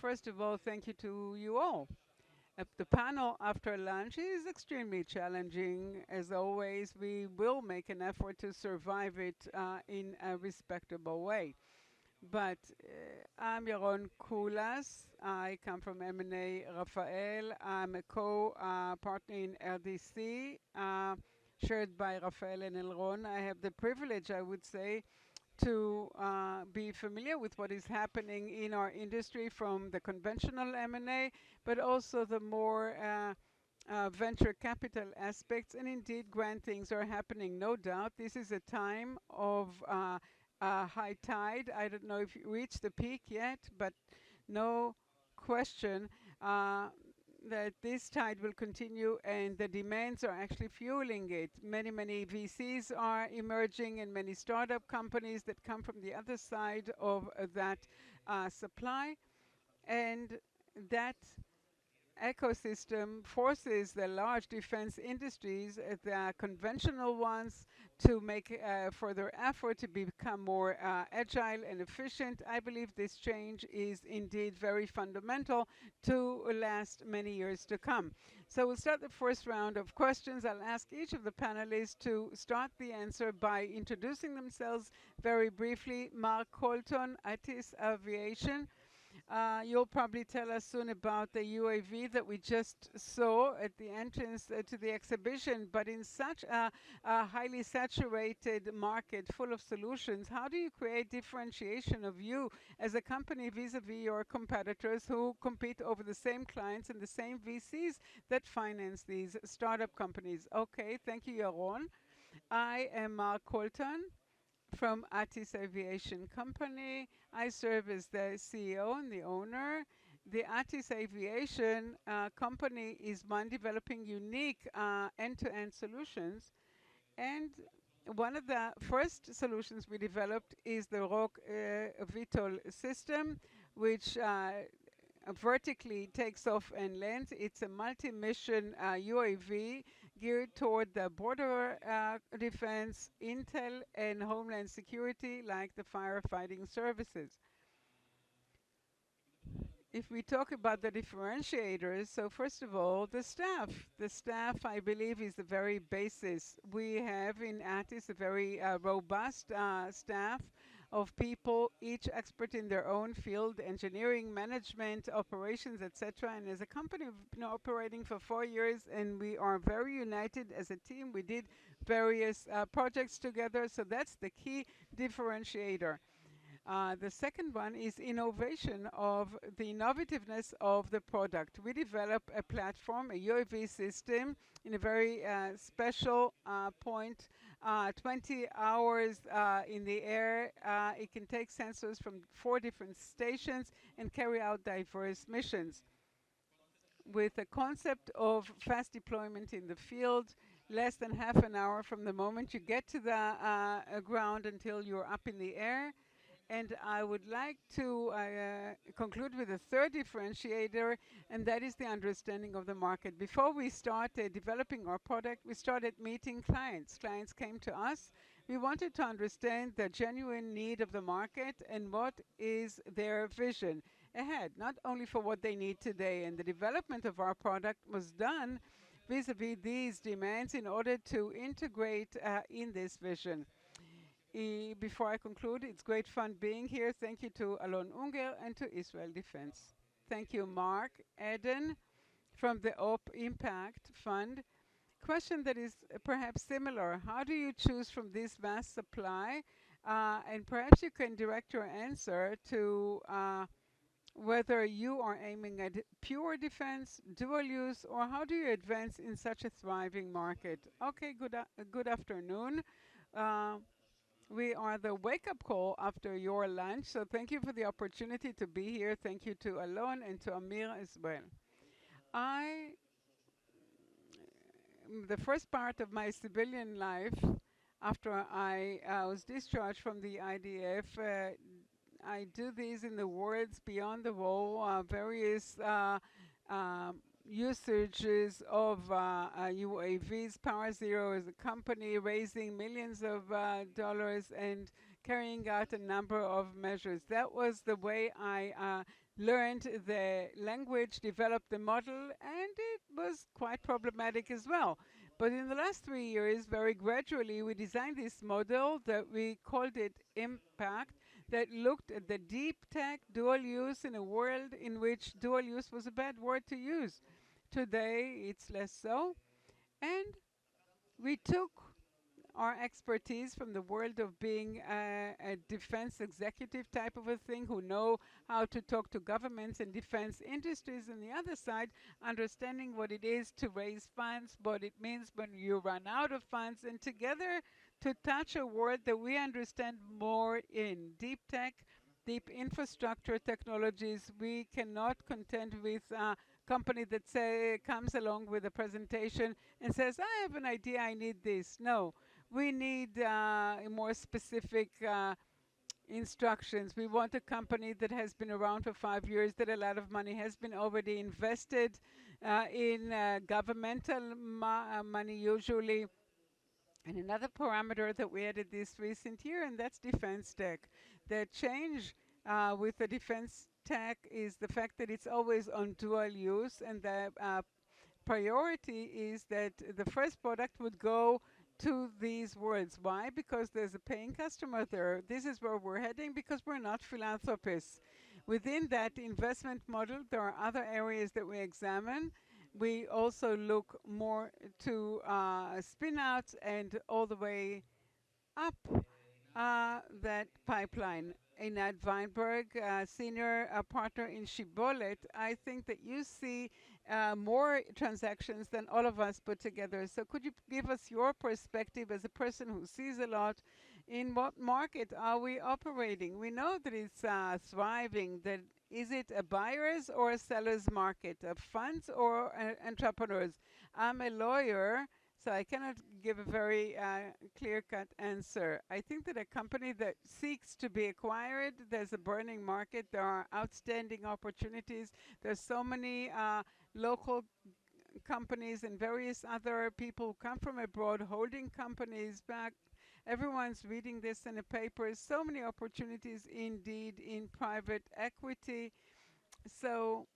First of all, thank you to you all. The panel after lunch is extremely challenging. As always, we will make an effort to survive it in a respectable way. But I'm Yaron Kulas. I come from M&A Rafael. I'm a co-partner in RDC, shared by Rafael and Elron. I have the privilege, I would say, to be familiar with what is happening in our industry from the conventional M&A, but also the more venture capital aspects. And indeed, grand things are happening, no doubt. This is a time of high tide. I don't know if you reached the peak yet, but no question that this tide will continue and the demands are actually fueling it. Many VCs are emerging and many startup companies that come from the other side of that supply. And that ecosystem forces the large defense industries, the conventional ones, to make further effort to become more agile and efficient. I believe this change is indeed very fundamental to last many years to come. So we'll start the first round of questions. I'll ask each of the panelists to start the answer by introducing themselves very briefly. Mark Koltun, Attias Aviation. You'll probably tell us soon about the UAV that we just saw at the entrance to the exhibition, but in such a highly saturated market full of solutions, how do you create differentiation of you as a company vis-a-vis your competitors who compete over the same clients and the same VCs that finance these startup companies? Okay, thank you, Yaron. I am Mark Koltun from Attias Aviation Company. I serve as the CEO and the owner. The Attias Aviation company is one developing unique end-to-end solutions. And one of the first solutions we developed is the ROC VTOL system, which vertically takes off and lands. It's a multi-mission UAV geared toward the border defense, intel, and homeland security, like the firefighting services. If we talk about the differentiators, so first of all, the staff. The staff, I believe, is the very basis. We have in Attias a very robust staff of people, each expert in their own field, engineering, management, operations, etc. And as a company, we've been operating for 4 years, and we are very united as a team. We did various projects together, so that's the key differentiator. The second one is innovation of the innovativeness of the product. We develop a platform, a UAV system, in a very special point, 20 hours in the air. It can take sensors from 4 different stations and carry out diverse missions. With a concept of fast deployment in the field, less than half an hour from the moment you get to the ground until you're up in the air. And I would like to conclude with a third differentiator, and that is the understanding of the market. Before we started developing our product, we started meeting clients. Clients came to us. We wanted to understand the genuine need of the market and what is their vision ahead, not only for what they need today. And the development of our product was done vis-a-vis these demands in order to integrate in this vision. Before I conclude, it's great fun being here. Thank you to Alon Unger and to Israel Defense. Thank you, Mark. Eden from the OP Impact Fund. Question that is perhaps similar. How do you choose from this vast supply? And perhaps you can direct your answer to whether you are aiming at pure defense, dual use, or how do you advance in such a thriving market? Okay, good afternoon. We are the wake-up call after your lunch, so thank you for the opportunity to be here. Thank you to Alon and to Amir as well. The first part of my civilian life, after I was discharged from the IDF, I do these in the words beyond the wall, various usages of UAVs. Power Zero is a company raising millions of dollars and carrying out a number of measures. That was the way I learned the language, developed the model, and it was quite problematic as well. But in the last 3 years, very gradually, we designed this model that we called it Impact, that looked at the deep tech dual use in a world in which dual use was a bad word to use. Today, it's less so. And we took our expertise from the world of being a defense executive type of a thing, who know how to talk to governments and defense industries, and the other side, understanding what it is to raise funds, what it means when you run out of funds, and together to touch a world that we understand more in deep tech, deep infrastructure technologies. We cannot contend with a company that comes along with a presentation and says, I have an idea, I need this. No, we need more specific instructions. We want a company that has been around for 5 years, that a lot of money has been already invested in governmental money usually. And another parameter that we added this recent year, and that's defense tech. The change with the defense tech is the fact that it's always on dual use, and the priority is that the first product would go to these worlds. Why? Because there's a paying customer there. This is where we're heading because we're not philanthropists. Within that investment model, there are other areas that we examine. We also look more to spin-outs and all the way up that pipeline. Einat Weidberg, senior partner in Shibolet, I think that you see more transactions than all of us put together. So could you give us your perspective as a person who sees a lot? In what market are we operating? We know that it's thriving. That is it a buyer's or a seller's market, of funds or entrepreneurs? I'm a lawyer, so I cannot give a very clear-cut answer. I think that a company that seeks to be acquired, there's a burning market. There are outstanding opportunities. There's so many local companies and various other people who come from abroad, holding companies back. Everyone's reading this in the papers. So many opportunities indeed in private equity. So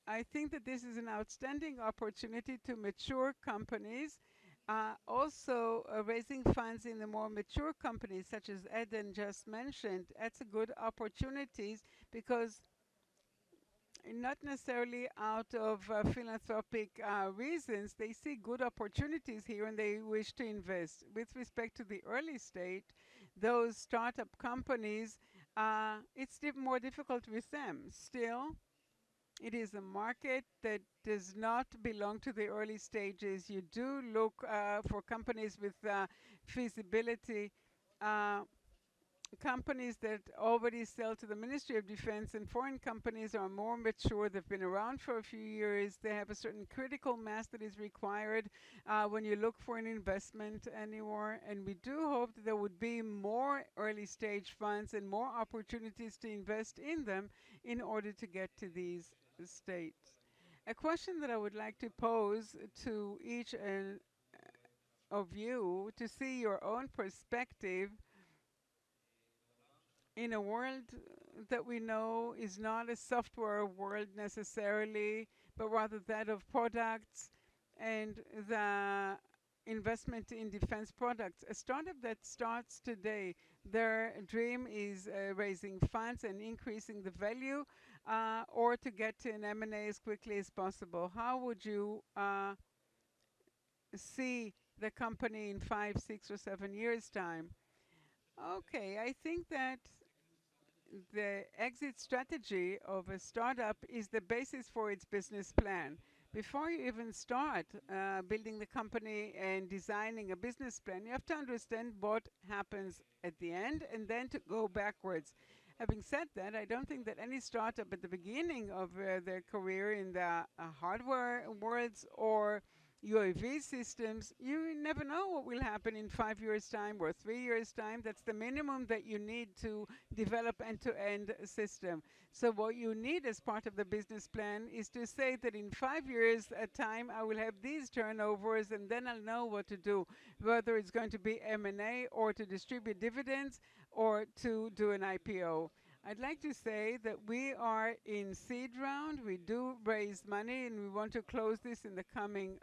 I think that this is an outstanding opportunity to mature companies. Also, raising funds in the more mature companies, such as Eden just mentioned, that's a good opportunities because not necessarily out of philanthropic reasons, they see good opportunities here and they wish to invest. With respect to the early state, those startup companies, it's more difficult with them. Still, it is a market that does not belong to the early stages. You do look for companies with feasibility, companies that already sell to the Ministry of Defense, and foreign companies are more mature. They've been around for a few years. They have a certain critical mass that is required when you look for an investment anymore. And we do hope that there would be more early stage funds and more opportunities to invest in them in order to get to these states. A question that I would like to pose to each of you to see your own perspective in a world that we know is not a software world necessarily, but rather that of products and the investment in defense products. A startup that starts today, their dream is raising funds and increasing the value, or to get to an M&A as quickly as possible. How would you see the company in 5, 6, or 7 years' time? Okay, I think that the exit strategy of a startup is the basis for its business plan. Before you even start building the company and designing a business plan, you have to understand what happens at the end and then to go backwards. Having said that, I don't think that any startup at the beginning of their career in the hardware worlds or UAV systems, you never know what will happen in 5 years' time or 3 years' time. That's the minimum that you need to develop end-to-end system. So what you need as part of the business plan is to say that in 5 years' time, I will have these turnovers and then I'll know what to do, whether it's going to be M&A or to distribute dividends or to do an IPO. I'd like to say that we are in seed round. We do raise money, and we want to close this in the coming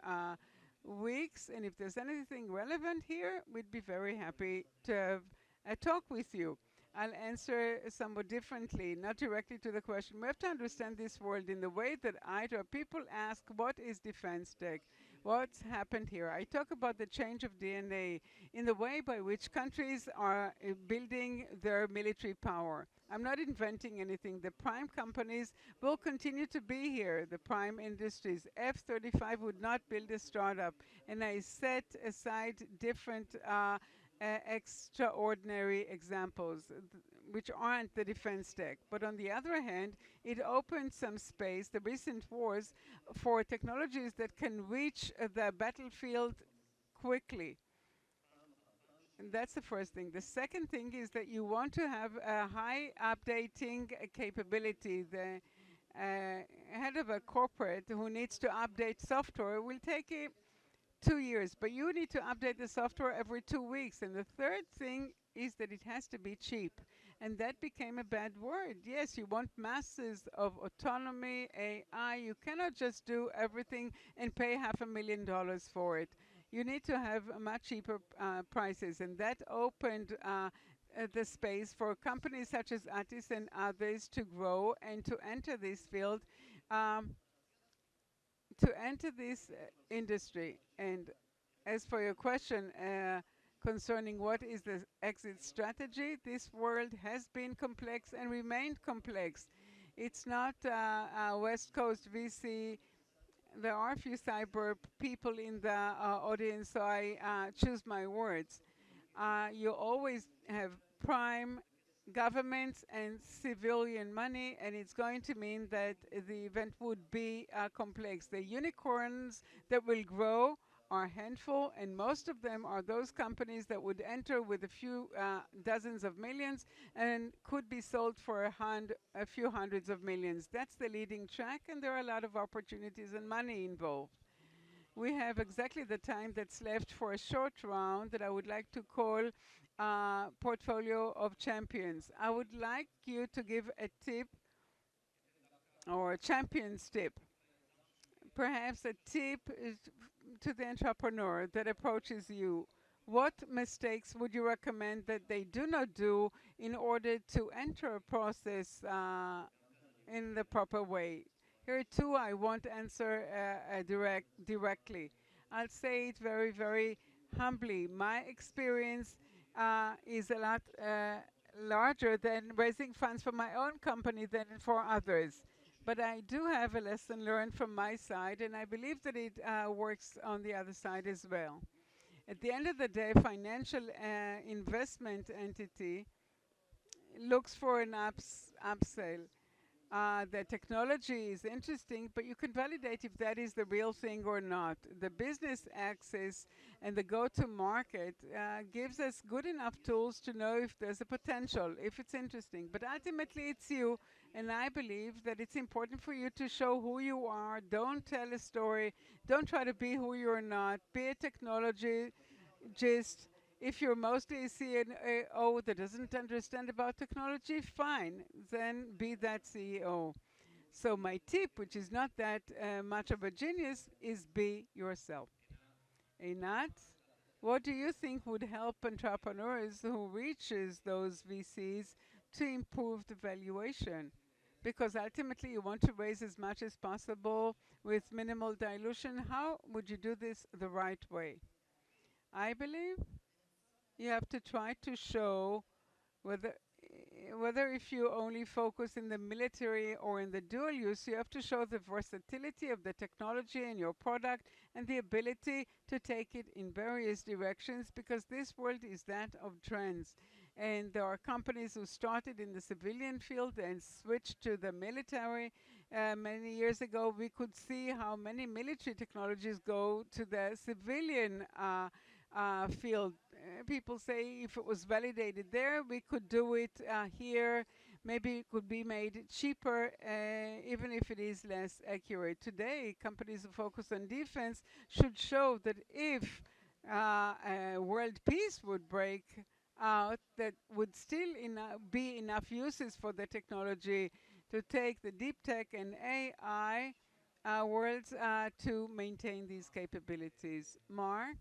weeks. And if there's anything relevant here, we'd be very happy to have a talk with you. I'll answer somewhat differently, not directly to the question. We have to understand this world in the way that I do. People ask, what is defense tech? What's happened here? I talk about the change of DNA in the way by which countries are building their military power. I'm not inventing anything. The prime companies will continue to be here, the prime industries. F-35 would not build a startup. And I set aside different extraordinary examples which aren't the defense tech. But on the other hand, it opened some space, the recent wars, for technologies that can reach the battlefield quickly. And that's the first thing. The second thing is that you want to have a high updating capability. The head of a corporate who needs to update software will take 2 years, but you need to update the software every 2 weeks. And the third thing is that it has to be cheap. And that became a bad word. Yes, you want masses of autonomy, AI. You cannot just do everything and pay $500,000 for it. You need to have much cheaper prices. And that opened the space for companies such as Attias and others to grow and to enter this field. To enter this industry. And as for your question concerning what is the exit strategy, this world has been complex and remained complex. It's not a West Coast VC. There are a few cyber people in the audience, so I choose my words. You always have prime governments and civilian money, and it's going to mean that the event would be complex. The unicorns that will grow are a handful, and most of them are those companies that would enter with a few dozens of millions and could be sold for a few hundreds of millions. That's the leading track, and there are a lot of opportunities and money involved. We have exactly the time that's left for a short round that I would like to call Portfolio of Champions. I would like you to give a tip or a champion's tip. Perhaps a tip to the entrepreneur that approaches you. What mistakes would you recommend that they do not do in order to enter a process in the proper way? Here too, I won't answer directly. I'll say it very, very humbly. My experience is a lot larger than raising funds for my own company than for others. But I do have a lesson learned from my side, and I believe that it works on the other side as well. At the end of the day, financial investment entity looks for an upsell. The technology is interesting, but you can validate if that is the real thing or not. The business access and the go-to-market gives us good enough tools to know if there's a potential, if it's interesting. But ultimately, it's you, and I believe that it's important for you to show who you are. Don't tell a story. Don't try to be who you're not. Be a technologist. If you're mostly a CEO that doesn't understand about technology, fine, then be that CEO. So my tip, which is not that much of a genius, is be yourself. Einat, what do you think would help entrepreneurs who reaches those VCs to improve the valuation? Because ultimately you want to raise as much as possible with minimal dilution. How would you do this the right way? I believe you have to try to show whether if you only focus in the military or in the dual use, you have to show the versatility of the technology in your product and the ability to take it in various directions, because this world is that of trends. And there are companies who started in the civilian field and switched to the military. Many years ago, we could see how many military technologies go to the civilian field. People say if it was validated there, we could do it here. Maybe it could be made cheaper, even if it is less accurate. Today, companies who focus on defense should show that if world peace would break, out that would still be enough uses for the technology to take the deep tech and AI worlds to maintain these capabilities. Mark,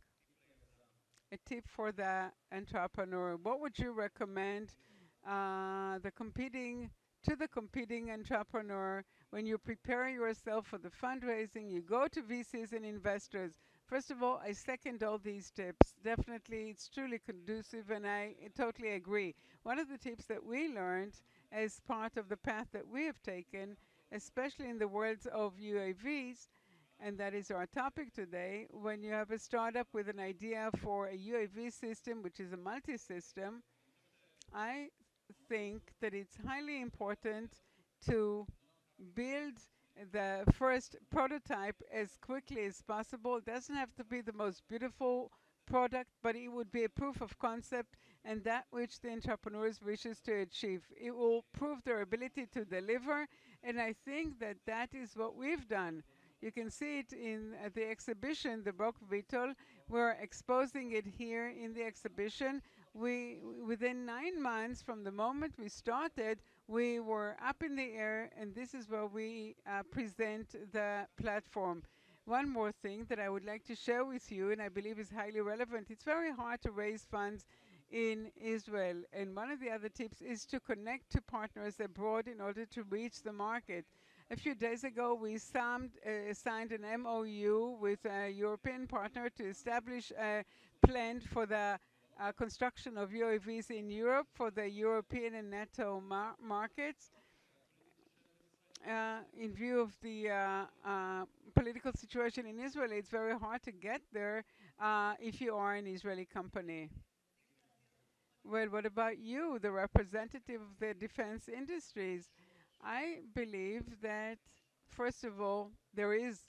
a tip for the entrepreneur. What would you recommend the competing entrepreneur when you prepare yourself for the fundraising? You go to VCs and investors. First of all, I second all these tips. Definitely, it's truly conducive, and I totally agree. One of the tips that we learned as part of the path that we have taken, especially in the worlds of UAVs, and that is our topic today. When you have a startup with an idea for a UAV system, which is a multi-system, I think that it's highly important to build the first prototype as quickly as possible. It doesn't have to be the most beautiful product, but it would be a proof of concept and that which the entrepreneurs wishes to achieve. It will prove their ability to deliver, and I think that that is what we've done. You can see it in the exhibition, the Brock Vittel. We're exposing it here in the exhibition. Within 9 months from the moment we started, we were up in the air, and this is where we present the platform. One more thing that I would like to share with you, and I believe is highly relevant. It's very hard to raise funds in Israel, and one of the other tips is to connect to partners abroad in order to reach the market. A few days ago, we signed an MOU with a European partner to establish a plan for the construction of UAVs in Europe for the European and NATO markets. In view of the political situation in Israel, it's very hard to get there if you are an Israeli company. Well, what about you, the representative of the defense industries? I believe that, first of all, there is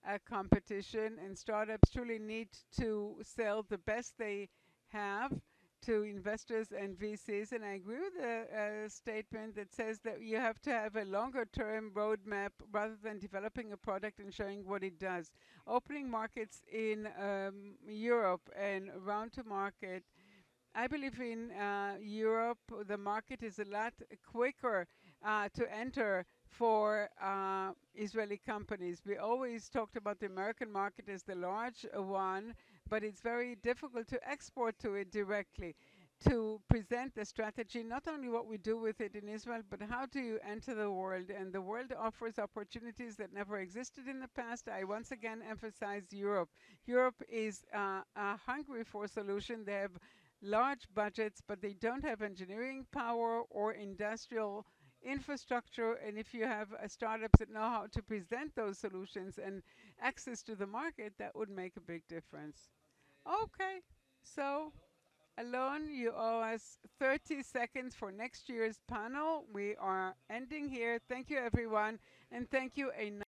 a competition, and startups truly need to sell the best they have to investors and VCs. And I agree with the statement that says that you have to have a longer term roadmap rather than developing a product and showing what it does. Opening markets in Europe and round to market, I believe in Europe, the market is a lot quicker to enter for Israeli companies. We always talked about the American market as the large one, but it's very difficult to export to it directly. To present the strategy, not only what we do with it in Israel, but how do you enter the world? And the world offers opportunities that never existed in the past. I once again emphasize Europe. Europe is hungry for a solution. They have large budgets, but they don't have engineering power or industrial infrastructure. And if you have startups that know how to present those solutions and access to the market, that would make a big difference. Okay, so Alon, you owe us 30 seconds for next year's panel. We are ending here. Thank you, everyone, and thank you, Einat.